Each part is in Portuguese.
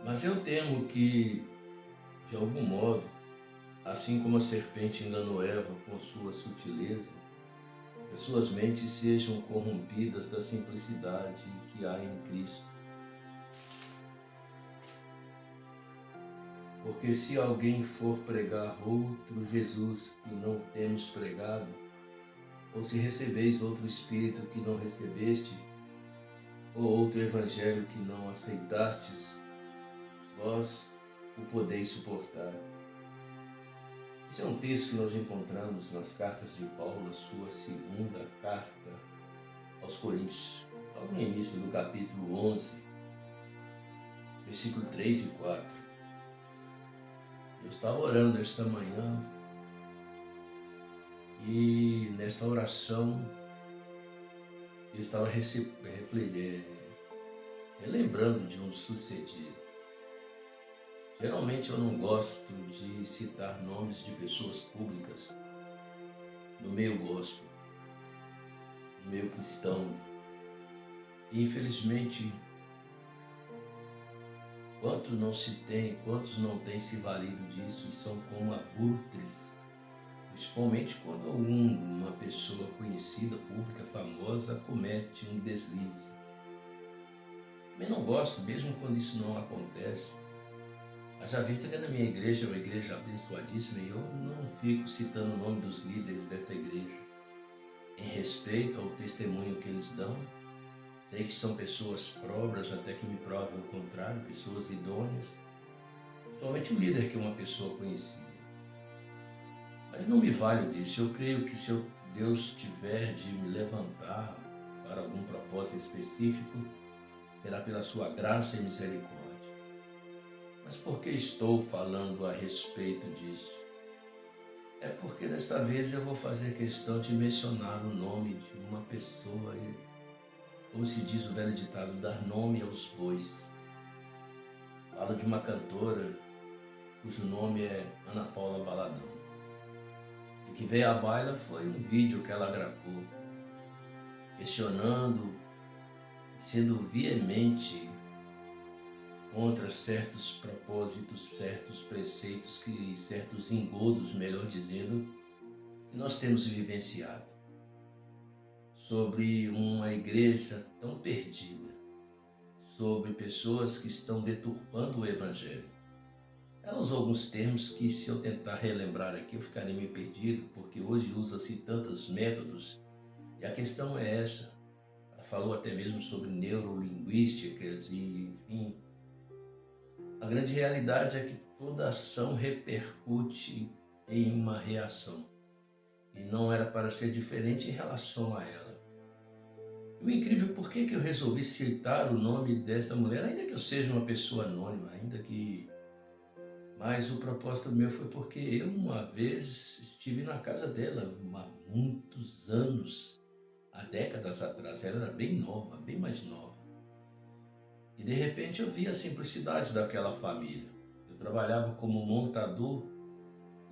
Mas eu temo que, de algum modo, assim como a serpente enganou Eva com sua sutileza, as suas mentes sejam corrompidas da simplicidade que há em Cristo. Porque se alguém for pregar outro Jesus que não temos pregado, ou se recebeis outro Espírito que não recebeste, ou outro Evangelho que não aceitastes, vós o podeis suportar. Esse é um texto que nós encontramos nas cartas de Paulo, a sua segunda carta aos Coríntios, logo no início do capítulo 11, versículo 3 e 4. Eu estava orando esta manhã e nesta oração eu estava relembrando de um sucedido. Geralmente eu não gosto de citar nomes de pessoas públicas no meio gospel, no meio cristão. E infelizmente, quantos não têm se valido disso e são como abutres, principalmente quando uma pessoa conhecida, pública, famosa, comete um deslize. Também não gosto, mesmo quando isso não acontece. Haja vista que na minha igreja é uma igreja abençoadíssima e eu não fico citando o nome dos líderes desta igreja. Em respeito ao testemunho que eles dão, sei que são pessoas próprias, até que me provem o contrário, pessoas idôneas. Somente o líder que é uma pessoa conhecida. Mas não me valho disso. Eu creio que se Deus tiver de me levantar para algum propósito específico, será pela sua graça e misericórdia. Mas por que estou falando a respeito disso? É porque desta vez eu vou fazer questão de mencionar o nome de uma pessoa e, como se diz o velho ditado, dar nome aos bois. Falo de uma cantora cujo nome é Ana Paula Valadão. E que veio à baila foi um vídeo que ela gravou, questionando, sendo veemente contra certos propósitos, certos preceitos, certos engodos, melhor dizendo, que nós temos vivenciado sobre uma igreja tão perdida, sobre pessoas que estão deturpando o Evangelho. Ela usou alguns termos que, se eu tentar relembrar aqui, eu ficarei meio perdido, porque hoje usa-se tantos métodos, e a questão é essa. Ela falou até mesmo sobre neurolinguísticas e, enfim, a grande realidade é que toda ação repercute em uma reação. E não era para ser diferente em relação a ela. E o incrível, por que eu resolvi citar o nome desta mulher, ainda que eu seja uma pessoa anônima, Mas o propósito meu foi porque eu uma vez estive na casa dela, há muitos anos, há décadas atrás. Ela era bem nova, bem mais nova. E de repente eu vi a simplicidade daquela família. Eu trabalhava como montador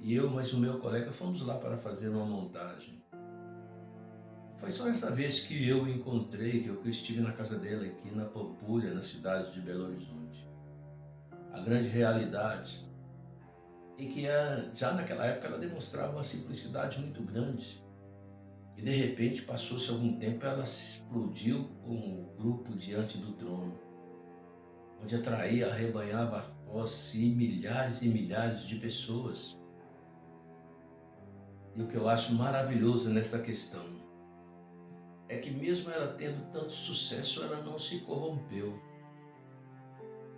e eu mais o meu colega fomos lá para fazer uma montagem. Foi só essa vez que eu encontrei, que eu estive na casa dela aqui na Pampulha, na cidade de Belo Horizonte. A grande realidade é que já naquela época ela demonstrava uma simplicidade muito grande. E de repente, passou-se algum tempo, ela se explodiu com um grupo diante do trono, onde atraía, arrebanhava após si milhares e milhares de pessoas. E o que eu acho maravilhoso nessa questão é que mesmo ela tendo tanto sucesso, ela não se corrompeu.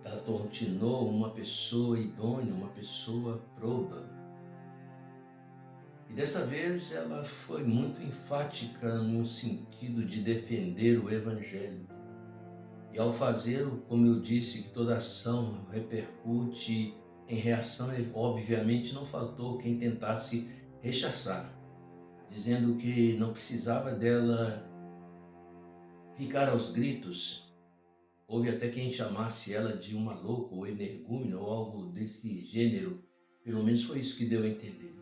Ela continuou uma pessoa idônea, uma pessoa proba. E dessa vez ela foi muito enfática no sentido de defender o Evangelho. E ao fazê-lo, como eu disse, que toda ação repercute em reação, obviamente não faltou quem tentasse rechaçar, dizendo que não precisava dela ficar aos gritos. Houve até quem chamasse ela de uma louca ou energúmena ou algo desse gênero. Pelo menos foi isso que deu a entender.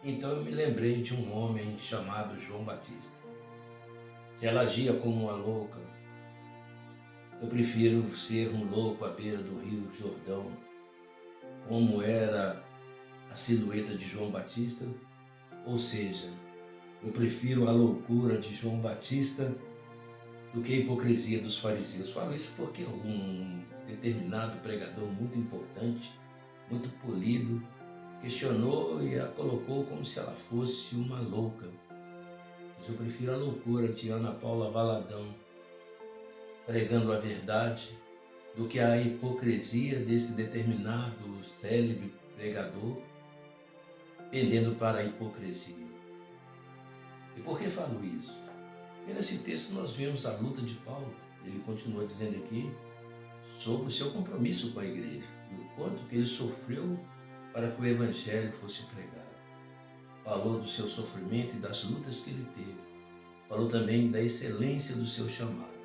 Então eu me lembrei de um homem chamado João Batista. Se ela agia como uma louca, Eu prefiro ser um louco à beira do Rio Jordão, como era a silhueta de João Batista, ou seja, eu prefiro a loucura de João Batista do que a hipocrisia dos fariseus. Falo isso porque um determinado pregador muito importante, muito polido, questionou e a colocou como se ela fosse uma louca. Mas eu prefiro a loucura de Ana Paula Valadão, pregando a verdade, do que a hipocrisia desse determinado célebre pregador, pendendo para a hipocrisia. E por que falo isso? Porque nesse texto nós vemos a luta de Paulo. Ele continua dizendo aqui sobre o seu compromisso com a igreja e o quanto que ele sofreu para que o evangelho fosse pregado. Falou do seu sofrimento e das lutas que ele teve. Falou também da excelência do seu chamado.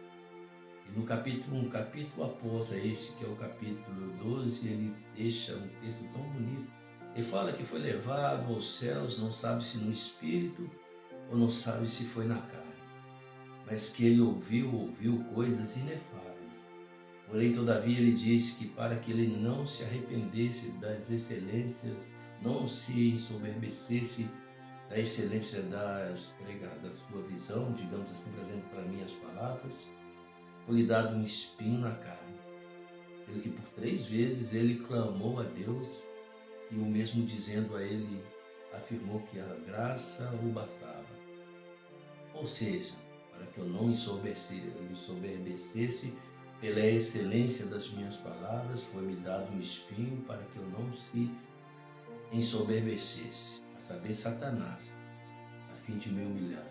E no capítulo 1, capítulo após esse, que é o capítulo 12, ele deixa um texto tão bonito. Ele fala que foi levado aos céus, não sabe se no espírito ou não sabe se foi na carne, mas que ele ouviu coisas inefáveis. Porém, todavia, ele disse que para que ele não se arrependesse das excelências, não se ensoberbecesse da excelência da sua visão, digamos assim, trazendo para mim as palavras, foi-lhe dado um espinho na carne, pelo que por 3 vezes ele clamou a Deus, e o mesmo dizendo a ele, afirmou que a graça o bastava. Ou seja, para que eu não me ensoberbecesse pela excelência das minhas palavras, foi-me dado um espinho para que eu não se ensoberbecesse, a saber, Satanás, a fim de me humilhar.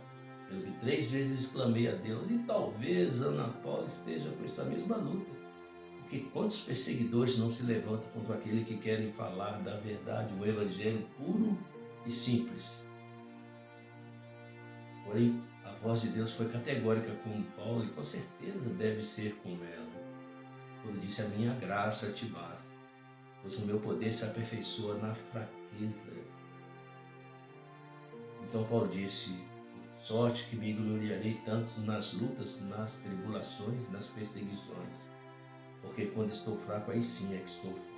Pelo que 3 vezes clamei a Deus, e talvez Ana Paula esteja com essa mesma luta. Porque quantos perseguidores não se levantam contra aquele que querem falar da verdade, um evangelho puro e simples. Porém, a voz de Deus foi categórica com Paulo e com certeza deve ser com ela. Quando disse, a minha graça te basta, pois o meu poder se aperfeiçoa na fraqueza. Então Paulo disse, sorte que me gloriarei tanto nas lutas, nas tribulações, nas perseguições, porque quando estou fraco, aí sim é que estou forte.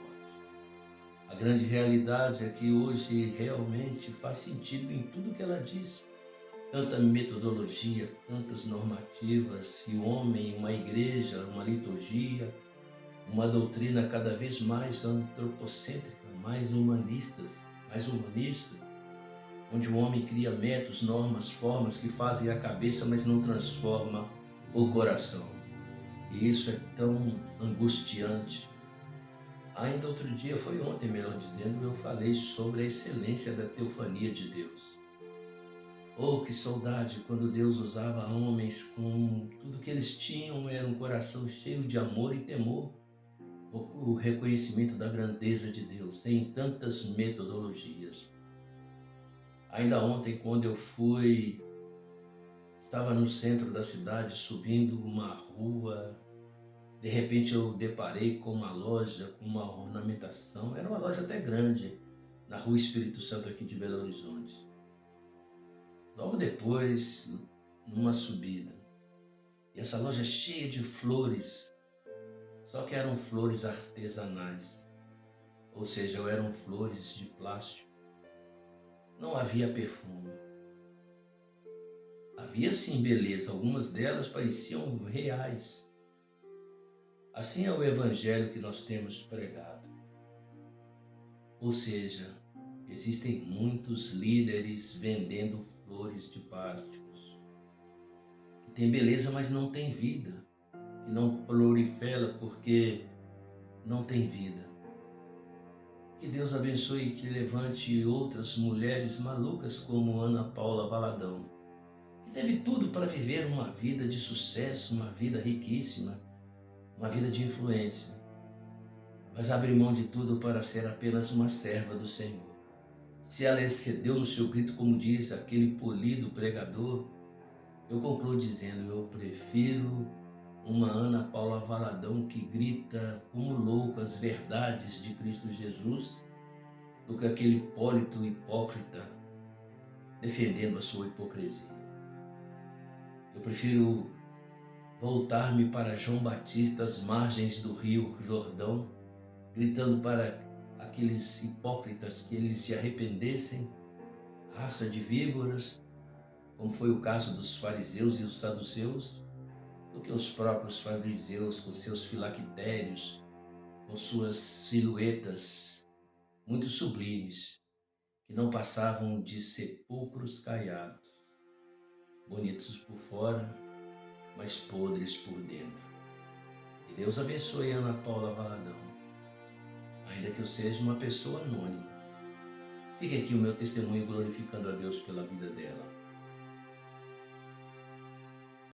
A grande realidade é que hoje realmente faz sentido em tudo que ela disse. Tanta metodologia, tantas normativas, e o homem, uma igreja, uma liturgia, uma doutrina cada vez mais antropocêntrica, mais humanista, onde o homem cria métodos, normas, formas que fazem a cabeça, mas não transforma o coração. E isso é tão angustiante. Ainda outro dia, foi ontem, melhor dizendo, eu falei sobre a excelência da teofania de Deus. Oh, que saudade quando Deus usava homens com tudo que eles tinham, era um coração cheio de amor e temor, o reconhecimento da grandeza de Deus, sem tantas metodologias. Ainda ontem, quando eu estava no centro da cidade, subindo uma rua, de repente eu deparei com uma loja, com uma ornamentação, era uma loja até grande, na Rua Espírito Santo aqui de Belo Horizonte. Logo depois, numa subida, e essa loja cheia de flores, só que eram flores artesanais, ou seja, eram flores de plástico. Não havia perfume. Havia sim beleza, algumas delas pareciam reais. Assim é o evangelho que nós temos pregado. Ou seja, existem muitos líderes vendendo flores de plásticos, que tem beleza, mas não tem vida, que não prolifera porque não tem vida. Que Deus abençoe e que levante outras mulheres malucas como Ana Paula Valadão, que teve tudo para viver uma vida de sucesso, uma vida riquíssima, uma vida de influência, mas abre mão de tudo para ser apenas uma serva do Senhor. Se ela excedeu no seu grito, como diz aquele polido pregador, eu concluo dizendo, eu prefiro uma Ana Paula Valadão que grita como louco as verdades de Cristo Jesus, do que aquele Hipólito hipócrita defendendo a sua hipocrisia. Eu prefiro voltar-me para João Batista às margens do rio Jordão, gritando para aqueles hipócritas que eles se arrependessem, raça de víboras, como foi o caso dos fariseus e os saduceus, do que os próprios fariseus com seus filactérios, com suas silhuetas muito sublimes, que não passavam de sepulcros caiados, bonitos por fora, mas podres por dentro. Que Deus abençoe a Ana Paula Valadão, ainda que eu seja uma pessoa anônima. Fique aqui o meu testemunho glorificando a Deus pela vida dela.